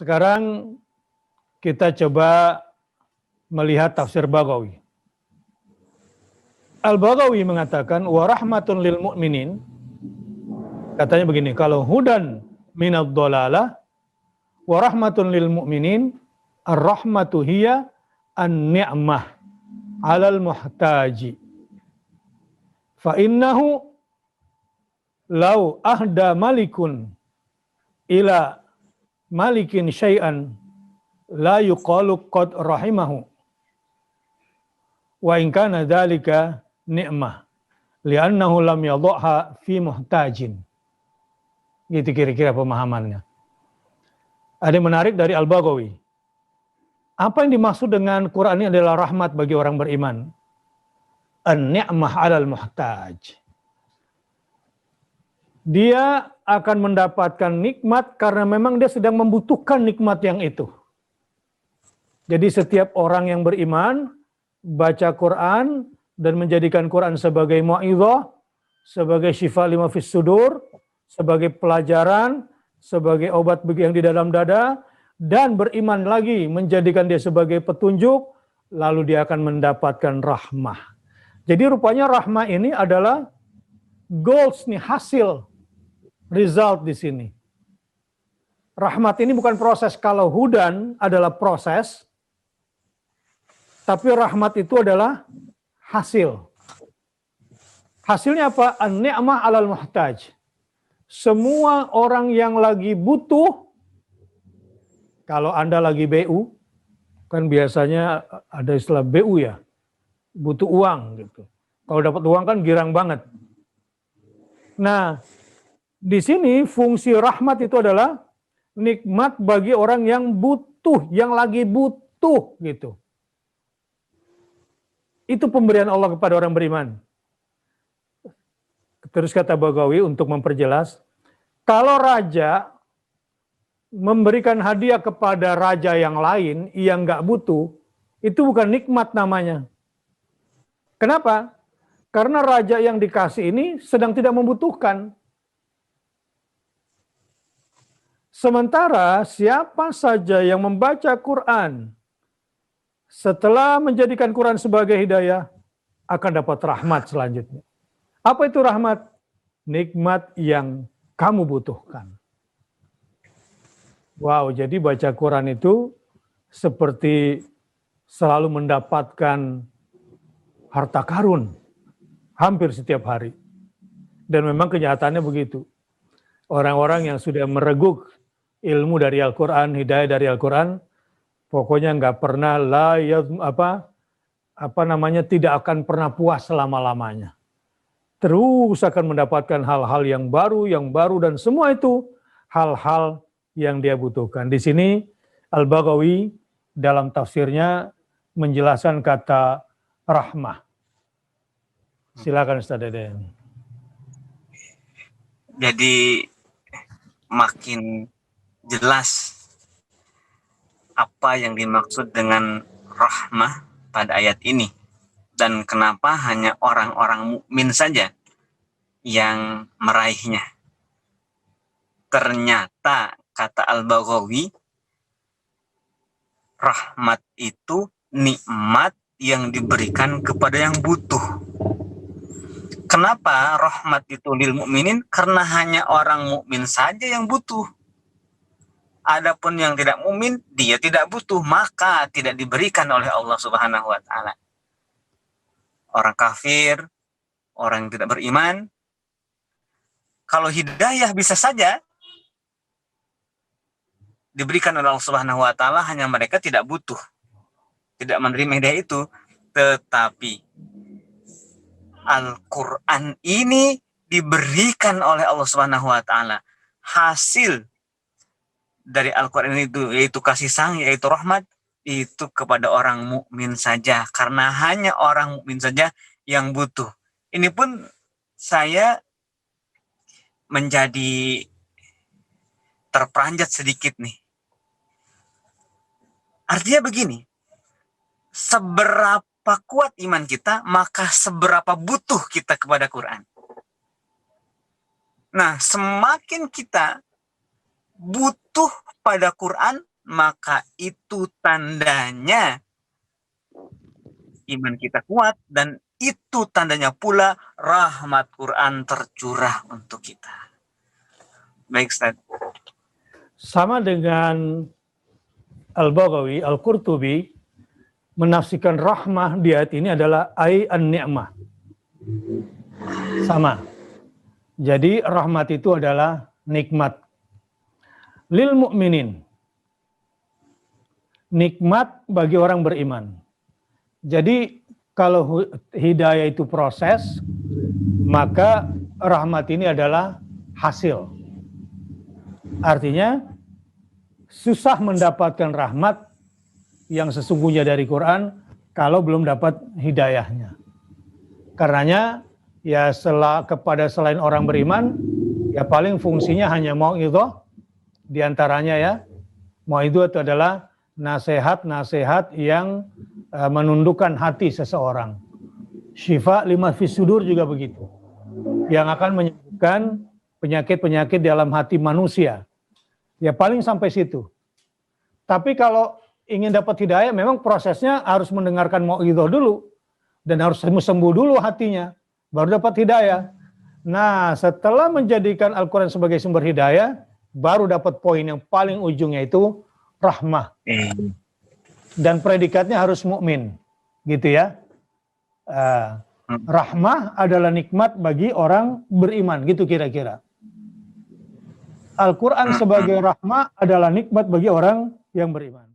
Sekarang kita coba melihat tafsir Baghawi. Al-Baghawi mengatakan wa rahmatun lil mu'minin. Katanya begini, kalau hudan minad dhalalah wa rahmatun lil mu'minin ar-rahmatu hiya an-ni'mah 'alal muhtaji. Fa innahu law ahda malikun ila malikin syai'an la yuqalu qad rahimahu wa in kana dzalika ni'mah li'annahu lam yadhha fi muhtajin. Gitu kira-kira pemahamannya. Ada yang menarik dari Al-Baghawi. Apa yang dimaksud dengan Quran ini adalah rahmat bagi orang beriman. An-ni'mah 'alal muhtaj. Dia akan mendapatkan nikmat karena memang dia sedang membutuhkan nikmat yang itu. Jadi setiap orang yang beriman baca Quran dan menjadikan Quran sebagai mau'izah, sebagai syifa lima fis sudur, sebagai pelajaran, sebagai obat bagi yang di dalam dada, dan beriman lagi menjadikan dia sebagai petunjuk, lalu dia akan mendapatkan rahmah. Jadi rupanya rahmah ini adalah goals nih, hasil, result di sini. Rahmat ini bukan proses, kalau hudan adalah proses, tapi rahmat itu adalah hasil. Hasilnya apa? An-ni'mah 'alal muhtaj. Semua orang yang lagi butuh, kalau Anda lagi BU, kan biasanya ada istilah BU ya, butuh uang gitu. Kalau dapat uang kan girang banget. Nah, di sini fungsi rahmat itu adalah nikmat bagi orang yang butuh, yang lagi butuh gitu. Itu pemberian Allah kepada orang beriman. Terus kata Baghawi untuk memperjelas, kalau raja memberikan hadiah kepada raja yang lain yang nggak butuh, itu bukan nikmat namanya. Kenapa? Karena raja yang dikasih ini sedang tidak membutuhkan. Sementara siapa saja yang membaca Quran setelah menjadikan Quran sebagai hidayah akan dapat rahmat selanjutnya. Apa itu rahmat? Nikmat yang kamu butuhkan. Wow, jadi baca Quran itu seperti selalu mendapatkan harta karun hampir setiap hari. Dan memang kenyataannya begitu. Orang-orang yang sudah mereguk ilmu dari Al-Quran, hidayah dari Al-Quran, pokoknya nggak pernah tidak akan pernah puas selama-lamanya. Terus akan mendapatkan hal-hal yang baru, dan semua itu hal-hal yang dia butuhkan. Di sini Al-Baghawi dalam tafsirnya menjelaskan kata rahmah. Silakan Ustaz Deden. Jadi makin jelas apa yang dimaksud dengan rahmah pada ayat ini. Dan kenapa hanya orang-orang mukmin saja yang meraihnya. Ternyata, kata Al-Baghawi, rahmat itu nikmat yang diberikan kepada yang butuh. Kenapa rahmat itu lil mukminin? Karena hanya orang mukmin saja yang butuh. Adapun yang tidak mukmin, dia tidak butuh, maka tidak diberikan oleh Allah Subhanahu wa taala. Orang kafir, orang yang tidak beriman, kalau hidayah bisa saja diberikan oleh Allah Subhanahu wa taala, hanya mereka tidak butuh, tidak menerima hidayah itu. Tetapi Al-Quran ini diberikan oleh Allah Subhanahu wa taala. Hasil dari Al-Quran itu yaitu kasih sayang, yaitu rahmat, itu kepada orang mukmin saja, karena hanya orang mukmin saja yang butuh. Ini pun saya menjadi terperanjat sedikit nih. Artinya begini, seberapa kuat iman kita, maka seberapa butuh kita kepada Quran. Nah, semakin kita butuh pada Quran, maka itu tandanya iman kita kuat, dan itu tandanya pula rahmat Quran tercurah untuk kita. Baik, Ustaz. Sama dengan Al-Baghawi, Al-Qurtubi menafsirkan rahmah di ayat ini adalah an-ni'mah. Sama. Jadi rahmat itu adalah nikmat. Lil mu'minin. Nikmat bagi orang beriman. Jadi kalau hidayah itu proses, maka rahmat ini adalah hasil. Artinya susah mendapatkan rahmat yang sesungguhnya dari Quran kalau belum dapat hidayahnya. Karenanya ya kepada selain orang beriman, ya paling fungsinya hanya mau'idhah, diantaranya ya mau'idhah itu adalah nasihat-nasihat yang menundukkan hati seseorang. Syifa lima fis sudur juga begitu, yang akan menyembuhkan penyakit-penyakit dalam hati manusia. Ya paling sampai situ. Tapi kalau ingin dapat hidayah, memang prosesnya harus mendengarkan mau'idhah dulu, dan harus sembuh dulu hatinya, baru dapat hidayah. Nah, setelah menjadikan Al-Quran sebagai sumber hidayah, baru dapat poin yang paling ujungnya itu rahmah. Dan predikatnya harus mukmin, gitu ya. Rahmah adalah nikmat bagi orang beriman, gitu kira-kira. Al-Quran sebagai rahmah adalah nikmat bagi orang yang beriman.